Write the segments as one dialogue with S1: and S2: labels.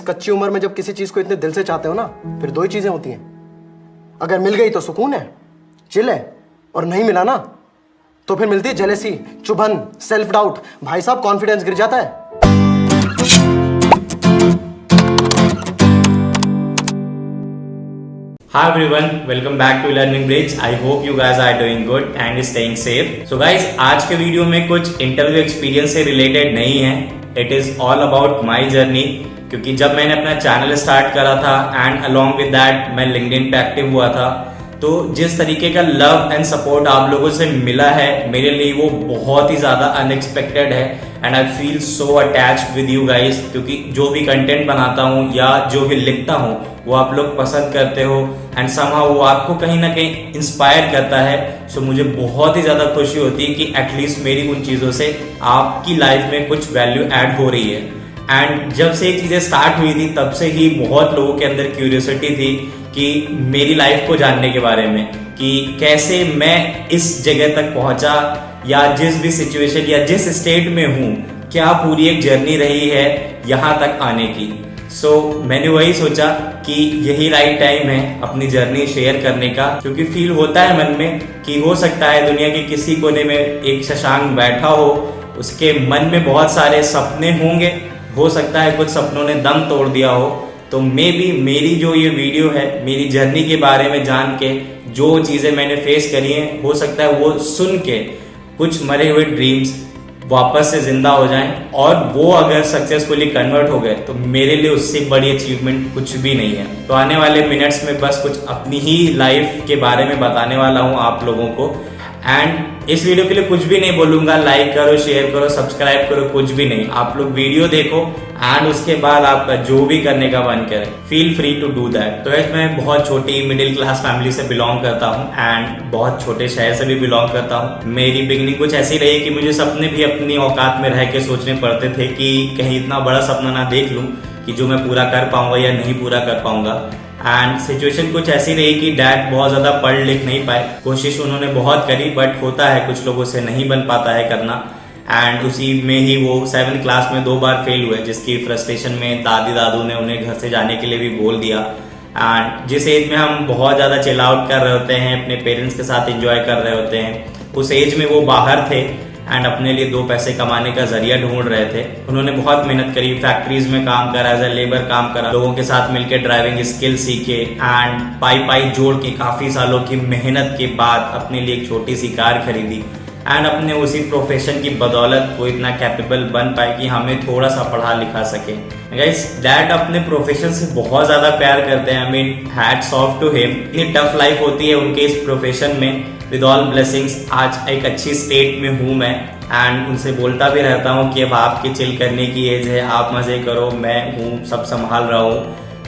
S1: कच्ची उम्र में जब किसी चीज को इतने दिल से चाहते हो ना, फिर दो ही चीजें होती हैं। अगर मिल गई तो सुकून है, चिल है, और नहीं मिला ना तो फिर मिलती है जेलेसी, चुभन, सेल्फ डाउट। भाई साहब कॉन्फिडेंस गिर जाता है।
S2: Hi everyone, welcome back to Learning Bridge. I hope you guys are doing good and staying safe. So guys, आज के वीडियो में कुछ इंटरव्यू एक्सपीरियंस से रिलेटेड नहीं है. It is all about my journey. क्योंकि जब मैंने अपना चैनल स्टार्ट करा था एंड along with that मैं LinkedIn पे एक्टिव हुआ था, तो जिस तरीके का लव एंड सपोर्ट आप लोगों से मिला है मेरे लिए वो बहुत ही ज़्यादा अनएक्सपेक्टेड है and I feel so attached with you guys. क्योंकि जो भी कंटेंट बनाता हूँ या जो भी लिखता हूँ वो आप लोग पसंद करते हो एंड समहाउ वो आपको कहीं ना कहीं इंस्पायर करता है. सो मुझे बहुत ही ज़्यादा खुशी होती है कि एटलीस्ट मेरी उन चीज़ों से आपकी लाइफ में कुछ वैल्यू ऐड हो रही है. एंड जब से ये चीज़ें स्टार्ट हुई थी तब से ही बहुत लोगों के अंदर क्यूरियोसिटी थी कि मेरी लाइफ को जानने के बारे में, कि कैसे मैं इस जगह तक पहुंचा या जिस भी सिचुएशन या जिस स्टेट में हूँ, क्या पूरी एक जर्नी रही है यहाँ तक आने की. सो मैंने वही सोचा कि यही राइट टाइम है अपनी जर्नी शेयर करने का. क्योंकि फील होता है मन में कि हो सकता है दुनिया के किसी कोने में एक शशांक बैठा हो, उसके मन में बहुत सारे सपने होंगे, हो सकता है कुछ सपनों ने दम तोड़ दिया हो. तो मे बी मेरी जो ये वीडियो है मेरी जर्नी के बारे में जान के, जो चीज़ें मैंने फेस करी हैं, हो सकता है वो सुन के कुछ मरे हुए ड्रीम्स वापस से जिंदा हो जाएं और वो अगर सक्सेसफुली कन्वर्ट हो गए तो मेरे लिए उससे बड़ी अचीवमेंट कुछ भी नहीं है. तो आने वाले मिनट्स में बस कुछ अपनी ही लाइफ के बारे में बताने वाला हूँ आप लोगों को. एंड इस वीडियो के लिए कुछ भी नहीं बोलूंगा, लाइक करो, शेयर करो, सब्सक्राइब करो, कुछ भी नहीं. आप लोग वीडियो देखो एंड उसके बाद आपका जो भी करने का मन करे feel free to do that. तो मैं बहुत छोटी मिडिल क्लास फैमिली से बिलोंग करता हूँ एंड बहुत छोटे शहर से भी बिलोंग करता हूँ. मेरी बिगनिंग कुछ ऐसी रही कि मुझे सपने भी अपनी औकात में रह के सोचने पड़ते थे कि कहीं इतना बड़ा सपना ना देख लूँ कि जो मैं पूरा कर पाऊंगा या नहीं पूरा कर पाऊंगा. एंड सिचुएशन कुछ ऐसी रही कि डैड बहुत ज़्यादा पढ़ लिख नहीं पाए. कोशिश उन्होंने बहुत करी बट होता है कुछ लोगों से नहीं बन पाता है करना. एंड उसी में ही वो 7th क्लास में 2 बार फेल हुए, जिसकी फ्रस्ट्रेशन में दादी दादू ने उन्हें घर से जाने के लिए भी बोल दिया. एंड जिस एज में हम बहुत ज़्यादा चिल आउट कर रहे होते हैं, अपने पेरेंट्स के साथ एंजॉय कर रहे होते हैं, उस एज में वो बाहर थे एंड अपने लिए 2 पैसे कमाने का जरिया ढूंढ रहे थे. उन्होंने बहुत मेहनत करी, फैक्ट्रीज में काम करा, एज ए लेबर काम करा, लोगों के साथ मिलकर ड्राइविंग स्किल सीखे एंड पाई जोड़ के काफी सालों की मेहनत के बाद अपने लिए एक छोटी सी कार खरीदी. एंड अपने उसी प्रोफेशन की बदौलत वो इतना कैपेबल बन पाए कि हमें थोड़ा सा पढ़ा लिखा सके. गाइस, डैड अपने प्रोफेशन से बहुत ज्यादा प्यार करते हैं. I mean hats off to him. इतनी टफ लाइफ होती है उनके इस प्रोफेशन में. विद ऑल ब्लेसिंग्स आज एक अच्छी स्टेट में हूँ मैं एंड उनसे बोलता भी रहता हूँ कि अब आपकी चिल करने की एज है, आप मजे करो, मैं हूँ, सब संभाल रहा हूँ.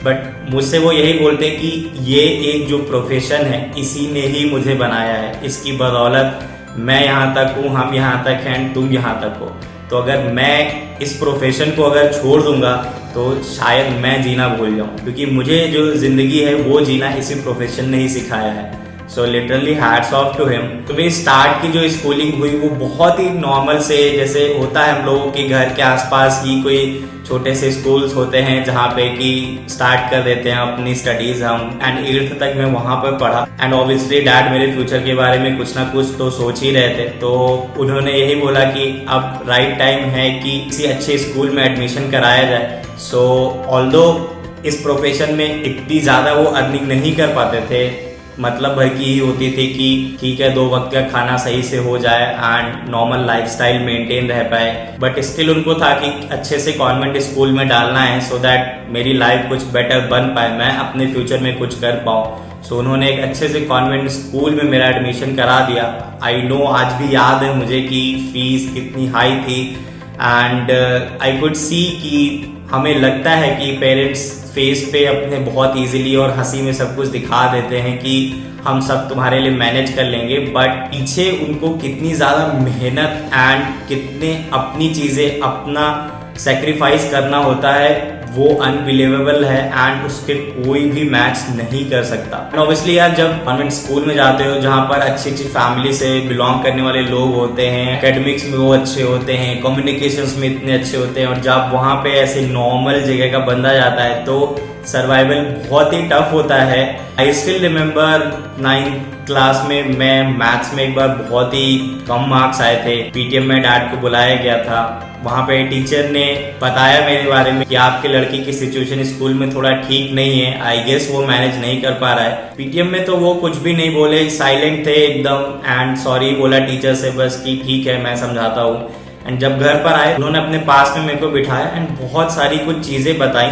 S2: बट मुझसे वो यही बोलते कि ये एक जो प्रोफेशन है इसी ने ही मुझे बनाया है, इसकी बदौलत मैं यहाँ तक हूँ, हम यहाँ तक हैं, तुम यहाँ तक हो. तो अगर मैं इस प्रोफेशन को अगर छोड़ दूंगा तो शायद मैं जीना भूल जाऊँ. क्योंकि मुझे जो जिंदगी है वो जीना इसी प्रोफेशन ने ही सिखाया है. So literally hats off to him. तो मेरी स्टार्ट की जो स्कूलिंग हुई वो बहुत ही नॉर्मल से, जैसे होता है हम लोगों के घर के आसपास ही कोई छोटे से स्कूल्स होते हैं जहाँ पे कि स्टार्ट कर देते हैं अपनी स्टडीज हम. एंड 8th तक मैं वहाँ पर पढ़ा एंड ऑब्वियसली डैड मेरे फ्यूचर के बारे में कुछ ना कुछ तो सोच ही रहे थे. तो उन्होंने यही बोला कि अब राइट टाइम है कि किसी अच्छे स्कूल में एडमिशन कराया जाए. सो ऑल्दो इस प्रोफेशन में इतनी ज़्यादा वो अर्निंग नहीं कर पाते थे, मतलब भर की ही होती थी कि ठीक है 2 वक्त का खाना सही से हो जाए एंड नॉर्मल लाइफस्टाइल मेंटेन रह पाए. बट स्टिल उनको था कि अच्छे से कॉन्वेंट स्कूल में डालना है सो दैट मेरी लाइफ कुछ बेटर बन पाए, मैं अपने फ्यूचर में कुछ कर पाऊँ. सो उन्होंने एक अच्छे से कॉन्वेंट स्कूल में मेरा एडमिशन करा दिया. आई नो, आज भी याद है मुझे कि फीस कितनी हाई थी एंड आई कुड सी कि हमें लगता है कि पेरेंट्स फेस पे अपने बहुत इजीली और हंसी में सब कुछ दिखा देते हैं कि हम सब तुम्हारे लिए मैनेज कर लेंगे. बट पीछे उनको कितनी ज़्यादा मेहनत एंड कितने अपनी चीज़ें अपना सेक्रीफाइस करना होता है वो अनबिलीवेबल है एंड उसके कोई भी मैच नहीं कर सकता। ऑब्वियसली यार, जब कॉन्वेंट स्कूल में जाते हो जहाँ पर अच्छी अच्छी फैमिली से बिलोंग करने वाले लोग होते हैं, एकेडमिक्स में वो अच्छे होते हैं, कम्युनिकेशंस में इतने अच्छे होते हैं, और जब वहाँ पे ऐसे नॉर्मल जगह का बंदा जाता है तो सर्वाइवल बहुत ही टफ होता है। I still remember 9th class में मैं मैथ्स में एक बार बहुत ही कम मार्क्स आए थे। पीटीएम में डैड को बुलाया गया था, वहाँ पे टीचर ने बताया मेरे बारे में कि आपके लड़की की सिचुएशन स्कूल में थोड़ा ठीक नहीं है, आई गेस वो मैनेज नहीं कर पा रहा है। पीटीएम में तो वो कुछ भी नहीं बोले, साइलेंट थे एकदम, एंड सॉरी बोला टीचर से बस कि ठीक है मैं समझाता हूँ। एंड जब घर पर आए उन्होंने अपने पास में मेरे को बिठाया एंड बहुत सारी कुछ चीजें बताई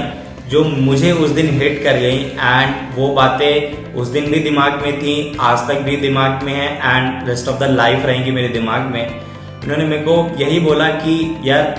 S2: जो मुझे उस दिन हिट कर गई, एंड वो बातें उस दिन भी दिमाग में थी, आज तक भी दिमाग में है and rest of the life रहेंगी मेरे दिमाग में। उन्होंने मेरे को यही बोला कि यार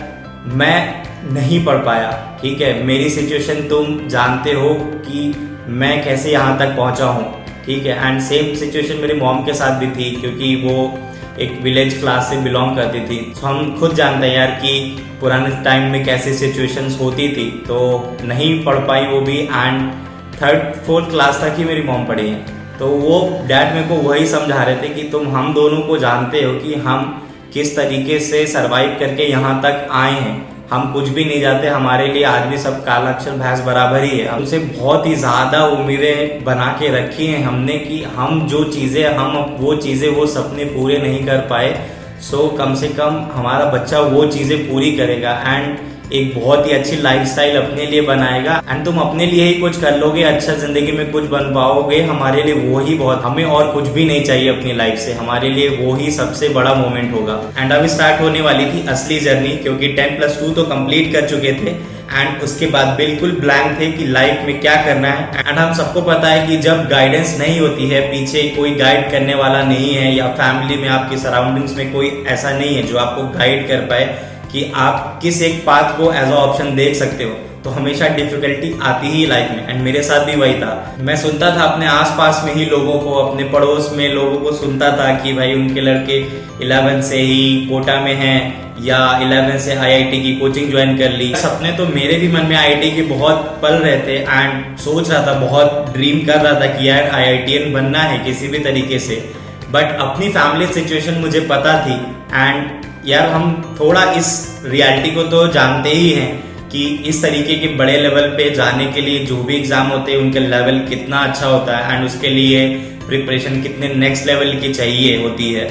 S2: मैं नहीं पढ़ पाया, ठीक है, मेरी सिचुएशन तुम जानते हो कि मैं कैसे यहाँ तक पहुँचा हूँ, ठीक है। एंड सेम सिचुएशन मेरी मॉम के साथ भी थी, क्योंकि वो एक विलेज क्लास से बिलोंग करती थी। तो हम खुद जानते हैं यार कि पुराने टाइम में कैसी सिचुएशंस होती थी, तो नहीं पढ़ पाई वो भी, एंड 3rd 4th क्लास तक ही मेरी मॉम पढ़ी है। तो वो डैड मेरे को वही समझा रहे थे कि तुम हम दोनों को जानते हो कि हम किस तरीके से सरवाइव करके यहाँ तक आए हैं, हम कुछ भी नहीं जानते, हमारे लिए आदमी सब काला अक्षर भैंस बराबर ही है। हमसे बहुत ही ज्यादा उम्मीदें बना के रखी हैं हमने कि हम जो चीजें हम वो चीजें वो सपने पूरे नहीं कर पाए, सो कम से कम हमारा बच्चा वो चीजें पूरी करेगा एंड एक बहुत ही अच्छी लाइफस्टाइल अपने लिए बनाएगा, एंड तुम अपने लिए ही कुछ कर लोगे, अच्छा जिंदगी में कुछ बन पाओगे, हमारे लिए वो ही बहुत, हमें और कुछ भी नहीं चाहिए अपनी लाइफ से, हमारे लिए वो ही सबसे बड़ा मोमेंट होगा। एंड अभी स्टार्ट होने वाली थी असली जर्नी, क्योंकि 10+2 तो कंप्लीट कर चुके थे एंड उसके बाद बिल्कुल ब्लैंक थे कि लाइफ में क्या करना है। एंड हम सबको पता है कि जब गाइडेंस नहीं होती है, पीछे कोई गाइड करने वाला नहीं है, या फैमिली में आपकी सराउंडिंग्स में कोई ऐसा नहीं है जो आपको गाइड कर पाए कि आप किस एक पाथ को एज अ ऑप्शन देख सकते हो, तो हमेशा डिफिकल्टी आती ही लाइफ में। एंड मेरे साथ भी वही था, मैं सुनता था अपने आसपास में ही लोगों को, अपने पड़ोस में लोगों को सुनता था कि भाई उनके लड़के 11 से ही कोटा में हैं, या 11 से IIT की कोचिंग ज्वाइन कर ली। सपने तो मेरे भी मन में IIT के बहुत पल रहे थे, एंड सोच रहा था, बहुत ड्रीम कर रहा था कि यार IITian बनना है किसी भी तरीके से, बट अपनी फैमिली सिचुएशन मुझे पता थी। एंड यार हम थोड़ा इस रियलिटी को तो जानते ही हैं कि इस तरीके के बड़े लेवल पे जाने के लिए जो भी एग्जाम होते हैं उनका लेवल कितना अच्छा होता है, एंड उसके लिए प्रिपरेशन कितने नेक्स्ट लेवल की चाहिए होती है।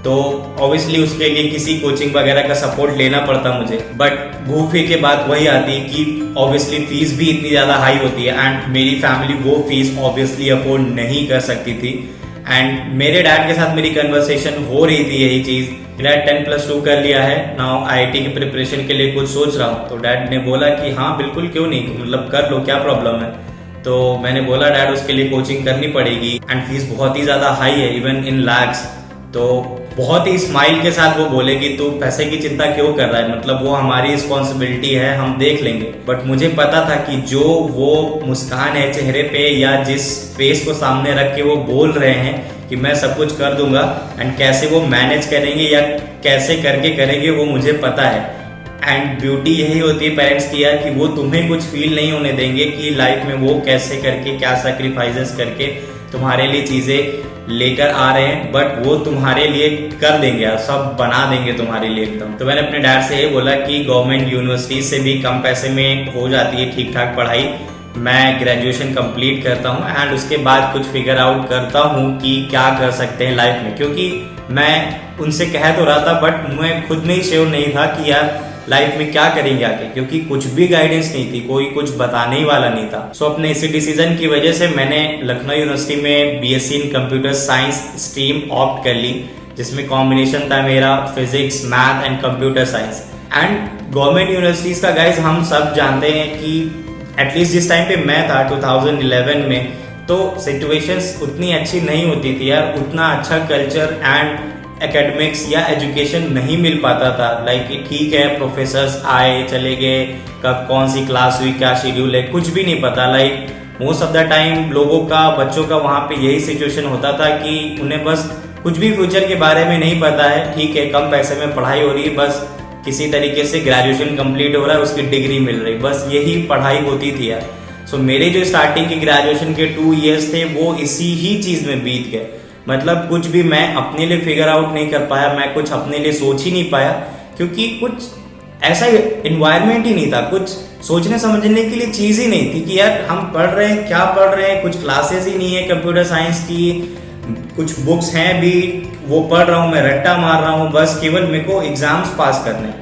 S2: तो ऑब्वियसली उसके लिए किसी कोचिंग वगैरह का सपोर्ट लेना पड़ता मुझे, बट घूम फिर के बात वही आती कि ऑब्वियसली फीस भी इतनी ज्यादा हाई होती है, एंड मेरी फैमिली वो फीस ऑब्वियसली अफोर्ड नहीं कर सकती थी। एंड मेरे डैड के साथ मेरी कन्वर्सेशन हो रही थी यही चीज, डैड 10+2 कर लिया है, नाउ IIT की प्रिपरेशन के लिए कुछ सोच रहा हूँ। तो डैड ने बोला कि हाँ बिल्कुल क्यों नहीं, मतलब कर लो, क्या प्रॉब्लम है। तो मैंने बोला डैड उसके लिए कोचिंग करनी पड़ेगी एंड फीस बहुत ही ज्यादा हाई है, इवन इन लैक्स। तो बहुत ही स्माइल के साथ वो बोले कि तू पैसे की चिंता क्यों कर रहा है, मतलब वो हमारी रिस्पॉन्सिबिलिटी है, हम देख लेंगे। बट मुझे पता था कि जो वो मुस्कान है चेहरे पे, या जिस फेस को सामने रख के वो बोल रहे हैं कि मैं सब कुछ कर दूंगा, एंड कैसे वो मैनेज करेंगे या कैसे करके करेंगे वो मुझे पता है। एंड ब्यूटी यही होती है पेरेंट्स की यार, कि वो तुम्हें कुछ फील नहीं होने देंगे कि लाइफ में वो कैसे करके, क्या सैक्रिफाइसेस करके तुम्हारे लिए चीजें लेकर आ रहे हैं, बट वो तुम्हारे लिए कर देंगे यार, सब बना देंगे तुम्हारे लिए एकदम। तो मैंने अपने डैड से ये बोला कि गवर्नमेंट यूनिवर्सिटी से भी कम पैसे में हो जाती है ठीक ठाक पढ़ाई, मैं ग्रेजुएशन कंप्लीट करता हूँ एंड उसके बाद कुछ फिगर आउट करता हूँ कि क्या कर सकते हैं लाइफ में। क्योंकि मैं उनसे कह तो रहा था, बट मैं खुद में ही श्योर नहीं था कि यार लाइफ में क्या करेंगे आगे, क्योंकि कुछ भी गाइडेंस नहीं थी, कोई कुछ बताने ही वाला नहीं था। सो अपने इसी डिसीजन की वजह से मैंने लखनऊ यूनिवर्सिटी में BSc इन कंप्यूटर साइंस स्ट्रीम ऑप्ट कर ली, जिसमें कॉम्बिनेशन था मेरा physics, math and computer science. And government universities का गाइज हम सब जानते हैं कि एटलीस्ट जिस टाइम पे मैं था 2011 में, तो सिचुएशंस उतनी अच्छी नहीं होती थी यार, उतना अच्छा कल्चर एंड एकेडमिक्स या एजुकेशन नहीं मिल पाता था। लाइक ठीक है प्रोफेसर्स आए चले गए, कब कौन सी क्लास हुई, क्या शेड्यूल है, कुछ भी नहीं पता। Like most of the time लोगों का, बच्चों का वहाँ पे यही सिचुएशन होता था कि उन्हें बस कुछ भी फ्यूचर के बारे में नहीं पता है, ठीक है कम पैसे में पढ़ाई हो रही है, बस किसी तरीके से ग्रेजुएशन कंप्लीट हो रहा है, उसकी डिग्री मिल रही, बस यही पढ़ाई होती थी यार। सो मेरे जो स्टार्टिंग के ग्रेजुएशन के 2 इयर्स थे वो इसी ही चीज में बीत गए। मतलब कुछ भी मैं अपने लिए फिगर आउट नहीं कर पाया, मैं कुछ अपने लिए सोच ही नहीं पाया, क्योंकि कुछ ऐसा इन्वायरमेंट ही नहीं था, कुछ सोचने समझने के लिए चीज ही नहीं थी कि यार हम पढ़ रहे हैं, क्या पढ़ रहे हैं, कुछ क्लासेस ही नहीं है कंप्यूटर साइंस की, कुछ बुक्स हैं भी वो पढ़ रहा हूँ, मैं रट्टा मार रहा हूँ, बस केवल मेरे को एग्जाम्स पास करने।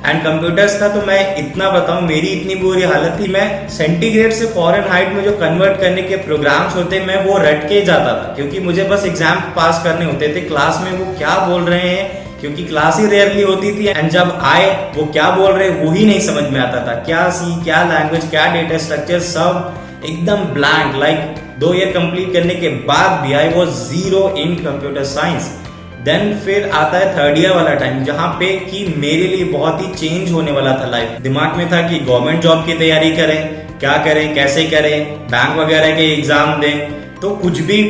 S2: एंड कंप्यूटर्स का तो मैं इतना बताऊं, मेरी इतनी बुरी हालत थी, मैं सेंटीग्रेड से फॉरेनहाइट में जो कन्वर्ट करने के प्रोग्राम्स होते मैं वो रट के जाता था, क्योंकि मुझे बस एग्जाम पास करने होते थे। क्लास में वो क्या बोल रहे हैं, क्योंकि क्लास ही रेयरली होती थी, एंड जब आए वो क्या बोल रहे हैं वो ही नहीं समझ में आता था, क्या सी, क्या लैंग्वेज, क्या डेटा स्ट्रक्चर, सब एकदम ब्लैंक। लाइक 2 ईयर कंप्लीट करने के बाद भी I was 0 in computer science. Then फिर आता है 3rd ईयर वाला टाइम, जहाँ पे कि मेरे लिए बहुत ही चेंज होने वाला था लाइफ। दिमाग में था कि गवर्नमेंट जॉब की तैयारी करें, क्या करें, कैसे करें, बैंक वगैरह के एग्जाम दें, तो कुछ भी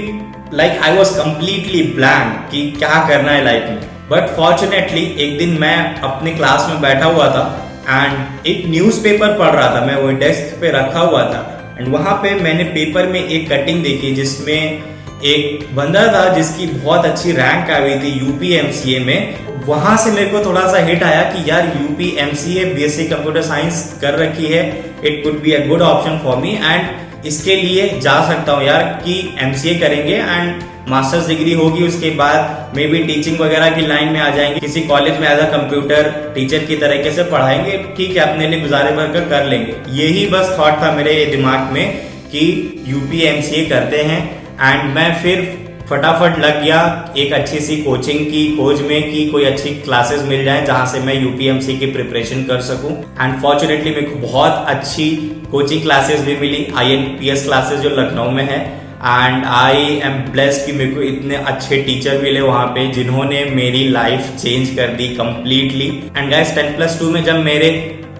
S2: like I was completely blank कि क्या करना है लाइफ में। बट फॉर्चुनेटली एक दिन मैं अपने क्लास में बैठा हुआ था एंड एक न्यूज़पेपर पढ़ रहा था, मैं वो डेस्क पे रखा हुआ था, एंड वहां पे मैंने पेपर में एक कटिंग देखी जिसमें एक बंदा था जिसकी बहुत अच्छी रैंक आई हुई थी यूपीएमसीए में। वहां से मेरे को थोड़ा सा हिट आया कि यार यूपीएमसीए बीएससी कंप्यूटर साइंस कर रखी है, it could be a good option for me, and इसके लिए जा सकता हूँ यार कि एमसीए करेंगे एंड मास्टर्स डिग्री होगी, उसके बाद मे बी टीचिंग वगैरह की लाइन में आ जाएंगे, किसी कॉलेज में एज अ कंप्यूटर टीचर की तरीके से पढ़ाएंगे, ठीक है, अपने लिए गुजारे भर कर लेंगे। यही बस थॉट था मेरे दिमाग में कि यूपीएमसीए करते हैं, एंड मैं फिर फटाफट लग गया एक अच्छी सी कोचिंग की खोज में कि कोई अच्छी क्लासेस मिल जाए जहां से मैं यूपीएमसी की प्रिपरेशन कर सकूं। एंड फॉर्चुनेटली मेरे को बहुत अच्छी कोचिंग क्लासेस भी मिली, आईएनपीएस क्लासेस जो लखनऊ में है, एंड आई एम ब्लेस्ड कि मेरे को इतने अच्छे टीचर मिले वहां पे जिन्होंने मेरी लाइफ चेंज कर दी कंप्लीटली। एंड गाइस 10+2 में जब मेरे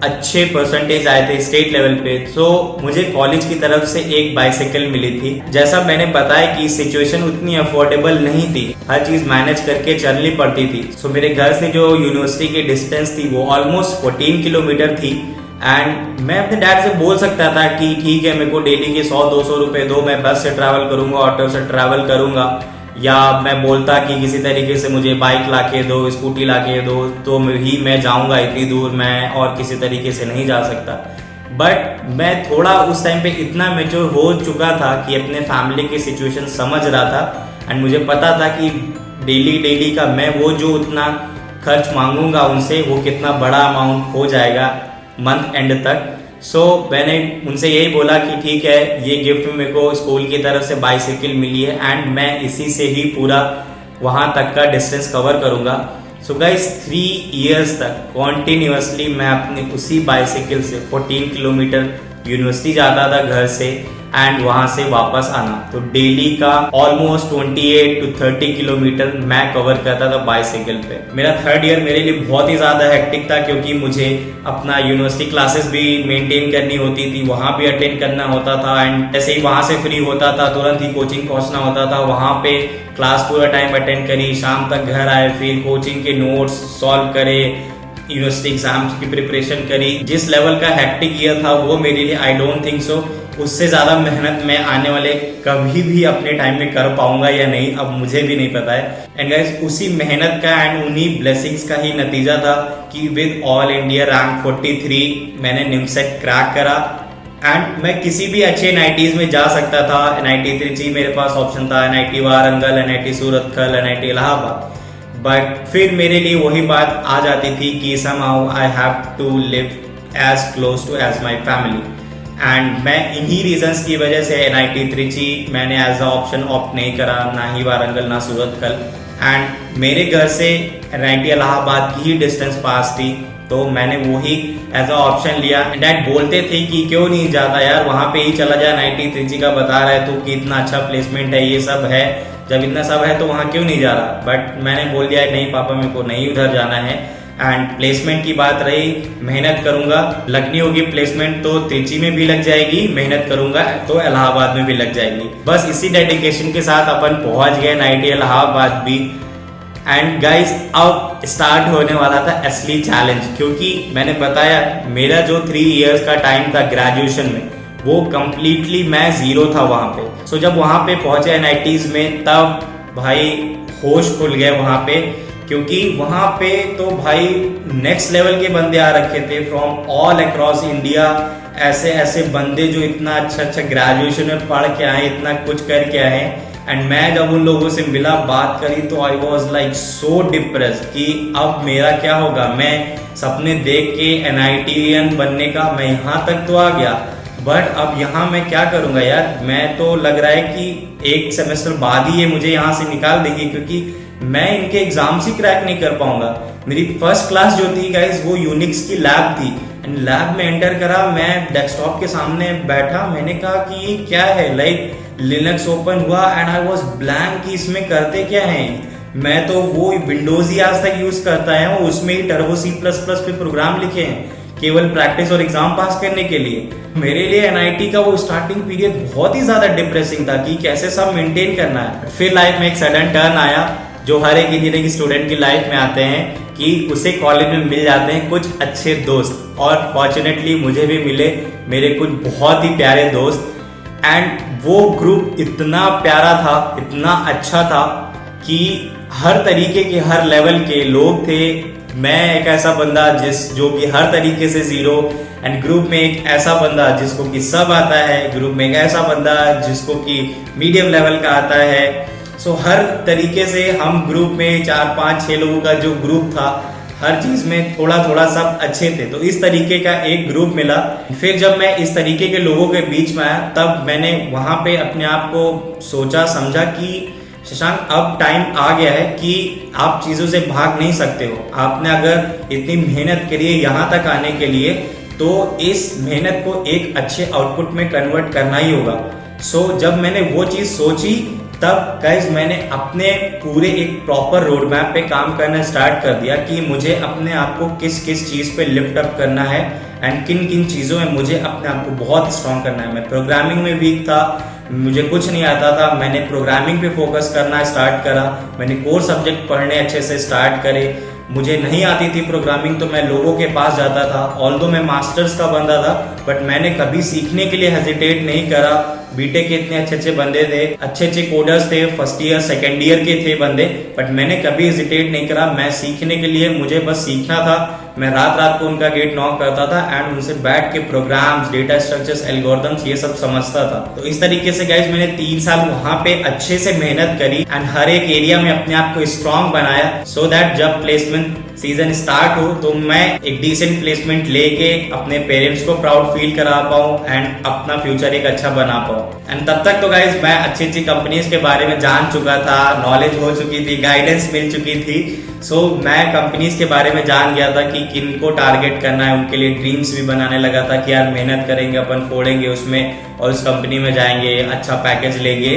S2: अच्छे परसेंटेज आए थे स्टेट लेवल पे, तो मुझे कॉलेज की तरफ से एक बाइसाइकिल मिली थी। जैसा मैंने बताया कि सिचुएशन उतनी अफोर्डेबल नहीं थी, हर चीज मैनेज करके चलनी पड़ती थी। सो मेरे घर से जो यूनिवर्सिटी की डिस्टेंस थी वो ऑलमोस्ट 14 किलोमीटर थी, एंड मैं अपने डैड से बोल सकता था कि ठीक है मेरे को डेली के 100-200 रुपए दो, मैं बस से ट्रैवल करूंगा, ऑटो से ट्रैवल करूंगा, या मैं बोलता कि किसी तरीके से मुझे बाइक लाके दो, स्कूटी लाके दो, तो ही मैं जाऊंगा इतनी दूर, मैं और किसी तरीके से नहीं जा सकता। बट मैं थोड़ा उस टाइम पे इतना मेच्योर हो चुका था कि अपने फैमिली की सिचुएशन समझ रहा था, एंड मुझे पता था कि डेली का मैं वो जो उतना खर्च मांगूंगा उनसे वो कितना बड़ा अमाउंट हो जाएगा मंथ एंड तक। सो मैंने उनसे यही बोला कि ठीक है, ये गिफ्ट मेरे को स्कूल की तरफ से बाइसाइकिल मिली है एंड मैं इसी से ही पूरा वहां तक का डिस्टेंस कवर करूंगा। सो गाइस 3 इयर्स तक कॉन्टिन्यूसली मैं अपनी उसी बाइसाइकिल से 14 किलोमीटर यूनिवर्सिटी जाता था घर से, एंड वहां से वापस आना, तो डेली का ऑलमोस्ट 28 to 30 किलोमीटर मैं कवर करता था बाइसाइकिल पे। मेरा 3rd ईयर मेरे लिए बहुत ही ज्यादा हेक्टिक था, क्योंकि मुझे अपना यूनिवर्सिटी क्लासेस भी मेंटेन करनी होती थी, वहां भी अटेंड करना होता था, एंड जैसे ही वहां से फ्री होता था तुरंत ही कोचिंग पहुंचना होता था, वहां पे क्लास पूरा टाइम अटेंड करी, शाम तक घर आए, फिर कोचिंग के नोट्स सॉल्व करे, यूनिवर्सिटी एग्जाम्स की प्रिपरेशन करी। जिस लेवल का हेक्टिक ईयर था वो मेरे लिए आई डोंट थिंक सो उससे ज्यादा मेहनत मैं आने वाले कभी भी अपने टाइम में कर पाऊंगा या नहीं, अब मुझे भी नहीं पता है। एंड गाइस उसी मेहनत का एंड उन्हीं ब्लेसिंग्स का ही नतीजा था कि विद ऑल इंडिया रैंक 43 मैंने निमसेट क्रैक करा, एंड मैं किसी भी अच्छे एनआईटीज में जा सकता था। एनआईटी त्रिची मेरे पास ऑप्शन था, NIT Warangal, NIT Surathkal, NIT Allahabad, but फिर मेरे लिए वही बात आ जाती थी कि somehow I have to live as close to as my family, and मैं इन्हीं रीजंस की वजह से एनआईटी त्रिची मैंने एज अ ऑप्शन ऑप्ट नहीं करा, ना ही वारंगल ना सूरतकल, एंड मेरे घर से एनआईटी इलाहाबाद की ही डिस्टेंस पास थी, तो मैंने वही एज अ ऑप्शन लिया। डैड बोलते थे कि क्यों नहीं जाता यार, वहां पे ही चला जा, एनआईटी त्रिची का बता रहा है तू कि इतना अच्छा प्लेसमेंट है, ये सब है, जब इतना सब है तो वहां क्यों नहीं जा रहा। बट मैंने बोल दिया नहीं पापा मेरे को नहीं उधर जाना है, एंड प्लेसमेंट की बात रही, मेहनत करूंगा, लगनी होगी प्लेसमेंट तो त्रिची में भी लग जाएगी, मेहनत करूंगा तो इलाहाबाद में भी लग जाएगी। बस इसी डेडिकेशन के साथ अपन पहुंच गए एनआईटी इलाहाबाद भी, एंड गाइस अब स्टार्ट होने वाला था असली चैलेंज, क्योंकि मैंने बताया मेरा जो 3 इयर्स का टाइम था ग्रेजुएशन में वो कंप्लीटली मैं जीरो था वहां पे। सो जब वहां पे पहुंचे एनआईटीज में तब भाई होश खुल गए वहां पे, क्योंकि वहां पे तो भाई नेक्स्ट लेवल के बंदे आ रखे थे फ्रॉम ऑल अक्रॉस इंडिया। ऐसे ऐसे बंदे जो इतना अच्छा ग्रेजुएशन में पढ़ के आए, इतना कुछ करके आए। एंड मैं जब उन लोगों से मिला, बात करी, तो I was like so depress कि अब मेरा क्या होगा। मैं सपने देख के NITian बनने का मैं यहाँ तक तो आ गया, बट अब यहाँ मैं क्या करूँगा यार। मैं तो लग रहा है कि 1 सेमेस्टर बाद ही ये मुझे यहाँ से निकाल देंगे, क्योंकि मैं इनके एग्जाम्स ही क्रैक नहीं कर पाऊंगा। मेरी फर्स्ट क्लास जो थी गाइस वो यूनिक्स की लैब थी। एंड लैब में एंटर करा, मैं डेस्कटॉप के सामने बैठा, मैंने कहा कि ये क्या है, लाइक लिनक्स ओपन हुआ एंड आई वाज ब्लैंक कि इसमें करते क्या है। मैं तो वो विंडोज ही आज तक यूज करता है, उसमें ही टर्बो C++ पे प्रोग्राम लिखे हैं केवल प्रैक्टिस और एग्जाम पास करने के लिए। मेरे लिए NIT का वो स्टार्टिंग पीरियड बहुत ही ज्यादा डिप्रेसिंग था कि कैसे सब मेंटेन करना है। फिर लाइफ में एक सडन टर्न आया जो हर एक इंजीनियरिंग स्टूडेंट की लाइफ में आते हैं कि उसे कॉलेज में मिल जाते हैं कुछ अच्छे दोस्त, और फॉर्चुनेटली मुझे भी मिले मेरे कुछ बहुत ही प्यारे दोस्त। एंड वो ग्रुप इतना प्यारा था, इतना अच्छा था कि हर तरीके के, हर लेवल के लोग थे। मैं एक ऐसा बंदा जो कि हर तरीके से जीरो, एंड ग्रुप में एक ऐसा बंदा जिसको कि सब आता है, ग्रुप में एक ऐसा बंदा जिसको कि मीडियम लेवल का आता है। सो हर तरीके से हम ग्रुप में 4, 5, 6 लोगों का जो ग्रुप था, हर चीज में थोड़ा थोड़ा सब अच्छे थे। तो इस तरीके का एक ग्रुप मिला। फिर जब मैं इस तरीके के लोगों के बीच में आया तब मैंने वहां पे अपने आप को सोचा समझा कि शशांक अब टाइम आ गया है कि आप चीजों से भाग नहीं सकते हो। आपने अगर इतनी मेहनत करी है यहाँ तक आने के लिए, तो इस मेहनत को एक अच्छे आउटपुट में कन्वर्ट करना ही होगा। सो जब मैंने वो चीज सोची तब गाइस मैंने अपने पूरे एक प्रॉपर रोड मैप पे काम करना स्टार्ट कर दिया कि मुझे अपने आप को किस किस चीज पे लिफ्ट अप करना है एंड किन किन चीजों में मुझे अपने आप को बहुत स्ट्रॉन्ग करना है। मैं प्रोग्रामिंग में वीक था, मुझे कुछ नहीं आता था, मैंने प्रोग्रामिंग पे फोकस करना स्टार्ट करा। मैंने कोर सब्जेक्ट पढ़ने अच्छे से स्टार्ट करे। मुझे नहीं आती थी प्रोग्रामिंग तो मैं लोगों के पास जाता था। ऑल्दो मैं मास्टर्स का बंदा था, बट मैंने कभी सीखने के लिए हेजिटेट नहीं करा। बीटेक के इतने अच्छे अच्छे बंदे थे, अच्छे अच्छे कोडर्स थे, फर्स्ट ईयर सेकेंड ईयर के थे बंदे, बट मैंने कभी हेजिटेट नहीं करा। मैं सीखने के लिए, मुझे बस सीखना था। मैं रात रात को उनका गेट नॉक करता था एंड उनसे बैठ के प्रोग्राम्स, डेटा स्ट्रक्चर्स, एल्गोरिथम्स ये सब समझता था। तो इस तरीके से गाइस मैंने 3 साल वहां पे अच्छे से मेहनत करी एंड हर एक एरिया में अपने आप को स्ट्रॉन्ग बनाया, सो दैट जब प्लेसमेंट सीजन स्टार्ट हो तो मैं एक डिसेंट प्लेसमेंट लेके अपने पेरेंट्स को प्राउड फील करा पाऊँ एंड अपना फ्यूचर एक अच्छा बना पाऊँ। एंड तब तक तो गाइस मैं अच्छी अच्छी कंपनीज के बारे में जान चुका था, नॉलेज हो चुकी थी, गाइडेंस मिल चुकी थी। सो मैं कंपनीज के बारे में जान गया था कि किन को टारगेट करना है, उनके लिए ड्रीम्स भी बनाने लगा था कि यार मेहनत करेंगे अपन, फोड़ेंगे उसमें और उस कंपनी में जाएंगे, अच्छा पैकेज लेंगे।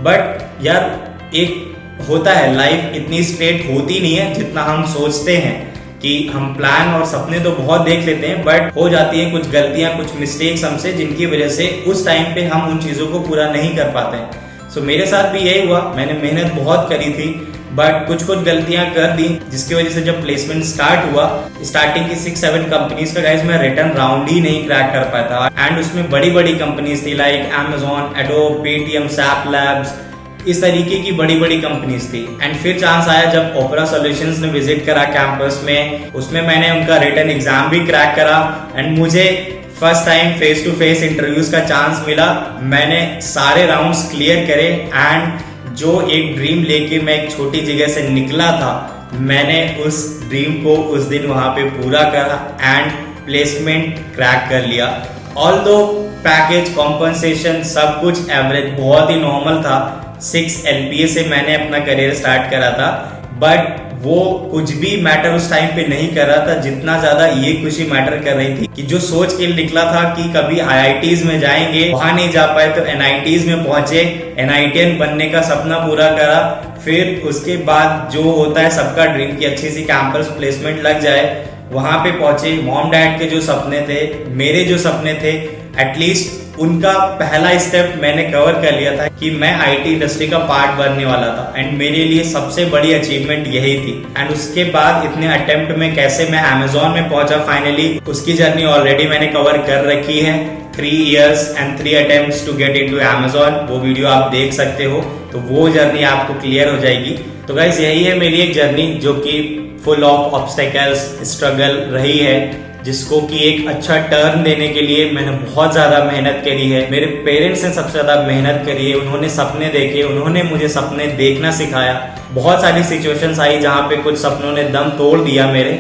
S2: बट यार एक होता है, लाइफ इतनी स्ट्रेट होती नहीं है जितना हम सोचते हैं कि हम प्लान और सपने तो बहुत देख लेते हैं, बट हो जाती है कुछ गलतियां, कुछ मिस्टेक्स हमसे, जिनकी वजह से उस टाइम पे हम उन चीजों को पूरा नहीं कर पाते हैं। सो मेरे साथ भी यही हुआ, मैंने मेहनत बहुत करी थी बट कुछ गलतियां कर दी, जिसकी वजह से जब प्लेसमेंट स्टार्ट हुआ, स्टार्टिंग की 6-7 कंपनीज का गाइस मैं रिटर्न राउंड ही नहीं क्रैक कर पाया था। एंड उसमें बड़ी बड़ी कंपनीज थी like Amazon, Adobe, Paytm, SAP Labs, इस तरीके की बड़ी बड़ी कंपनीज थी। एंड फिर चांस आया जब ओपेरा सॉल्यूशंस ने विजिट करा कैंपस में, उसमें मैंने उनका रिटर्न एग्जाम भी क्रैक करा एंड मुझे first time face to face interviews का चांस मिला। मैंने सारे राउंड्स क्लियर करे एंड जो एक ड्रीम लेके मैं एक छोटी जगह से निकला था, मैंने उस ड्रीम को उस दिन वहां पे पूरा करा एंड प्लेसमेंट क्रैक कर लिया। ऑल्दो पैकेज, कॉम्पनसेशन सब कुछ एवरेज, बहुत ही नॉर्मल था। 6 LPA से मैंने अपना करियर स्टार्ट करा था, बट वो कुछ भी मैटर उस टाइम पे नहीं कर रहा था जितना ज्यादा ये खुशी मैटर कर रही थी कि जो सोच के निकला था कि कभी IITs में जाएंगे, वहां नहीं जा पाए तो NITs में पहुंचे, NITian बनने का सपना पूरा करा। फिर उसके बाद जो होता है सबका ड्रीम की अच्छी सी कैंपस प्लेसमेंट लग जाए, वहां पे पहुंचे। मॉम डैड के जो सपने थे, मेरे जो सपने थे, एटलीस्ट उनका पहला स्टेप मैंने कवर कर लिया था कि मैं आईटी इंडस्ट्री का पार्ट बनने वाला था एंड मेरे लिए सबसे बड़ी अचीवमेंट यही थी। एंड उसके बाद इतने अटेम्प्ट में कैसे मैं अमेजोन में पहुंचा फाइनली, उसकी जर्नी ऑलरेडी मैंने कवर कर रखी है। 3 years and 3 attempts to get into Amazon, वो वीडियो आप देख सकते हो, तो वो जर्नी आपको क्लियर हो जाएगी। तो गाइस यही है मेरी एक जर्नी जो कि फुल ऑफ ऑब्स्टेकल्स, स्ट्रगल रही है, जिसको कि एक अच्छा टर्न देने के लिए मैंने बहुत ज्यादा मेहनत करी है। मेरे पेरेंट्स ने सबसे ज्यादा मेहनत करी है, उन्होंने सपने देखे, उन्होंने मुझे सपने देखना सिखाया। बहुत सारी सिचुएशंस आई जहाँ पे कुछ सपनों ने दम तोड़ दिया मेरे,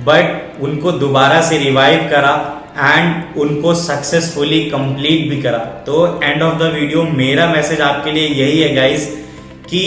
S2: बट उनको दोबारा से रिवाइव करा एंड उनको सक्सेसफुली कंप्लीट भी करा। तो एंड ऑफ द वीडियो मेरा मैसेज आपके लिए यही है गाइस कि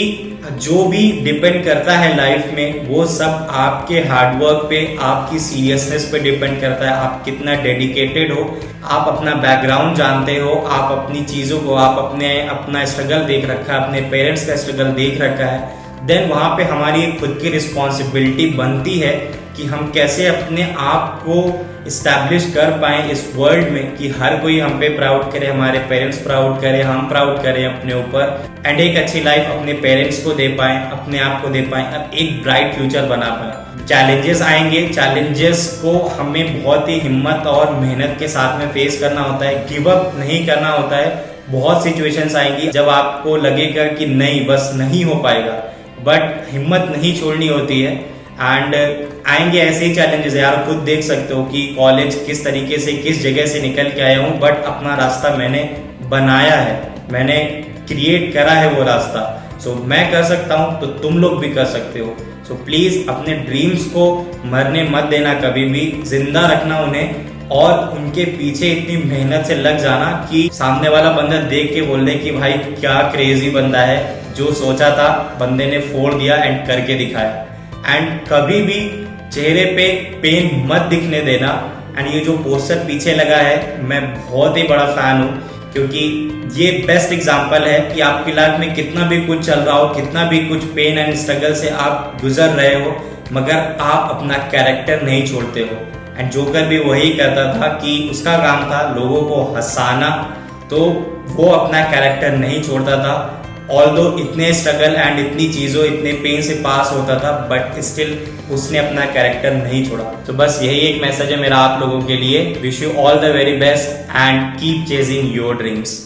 S2: जो भी डिपेंड करता है लाइफ में वो सब आपके हार्डवर्क पे, आपकी सीरियसनेस पे डिपेंड करता है। आप कितना डेडिकेटेड हो, आप अपना बैकग्राउंड जानते हो, आप अपनी चीजों को, आप अपना स्ट्रगल देख रखा है, अपने पेरेंट्स का स्ट्रगल देख रखा है, देन वहां पे हमारी खुद की रिस्पॉन्सिबिलिटी बनती है कि हम कैसे अपने आप को इस्टेब्लिश कर पाए इस वर्ल्ड में, कि हर कोई हम पे प्राउड करे, हमारे पेरेंट्स प्राउड करें, हम प्राउड करें अपने ऊपर, एंड एक अच्छी लाइफ अपने पेरेंट्स को दे पाए, अपने आप को दे पाए, अब एक ब्राइट फ्यूचर बना पाए। चैलेंजेस आएंगे, चैलेंजेस को हमें बहुत ही हिम्मत और मेहनत के साथ में फेस करना होता है, गिव अप नहीं करना होता है। बहुत सिचुएशंस आएंगी जब आपको लगेगा कि नहीं, बस नहीं हो पाएगा, बट हिम्मत नहीं छोड़नी होती है। एंड आएंगे ऐसे ही चैलेंजेस, यार खुद देख सकते हो कि कॉलेज किस तरीके से, किस जगह से निकल के आया हूँ, बट अपना रास्ता मैंने बनाया है, मैंने क्रिएट करा है वो रास्ता। सो मैं कर सकता हूँ तो तुम लोग भी कर सकते हो। सो प्लीज अपने ड्रीम्स को मरने मत देना, कभी भी जिंदा रखना उन्हें, और उनके पीछे इतनी मेहनत से लग जाना कि सामने वाला बंदा देख के बोल दे कि भाई क्या क्रेजी बंदा है, जो सोचा था बंदे ने फोड़ दिया एंड करके दिखाया। एंड कभी भी चेहरे पे पेन मत दिखने देना। एंड ये जो पोस्टर पीछे लगा है, मैं बहुत ही बड़ा फैन हूँ, क्योंकि ये बेस्ट एग्जांपल है कि आपकी लाइफ में कितना भी कुछ चल रहा हो, कितना भी कुछ पेन एंड स्ट्रगल से आप गुजर रहे हो, मगर आप अपना कैरेक्टर नहीं छोड़ते हो। एंड जोकर भी वही करता था कि उसका काम था लोगों को हंसाना, तो वो अपना कैरेक्टर नहीं छोड़ता था। ऑल्दो इतने स्ट्रगल एंड इतनी चीजों, इतने पेन से पास होता था, बट स्टिल उसने अपना कैरेक्टर नहीं छोड़ा। तो बस यही एक मैसेज है मेरा आप लोगों के लिए। Wish you all the very best and keep chasing your dreams.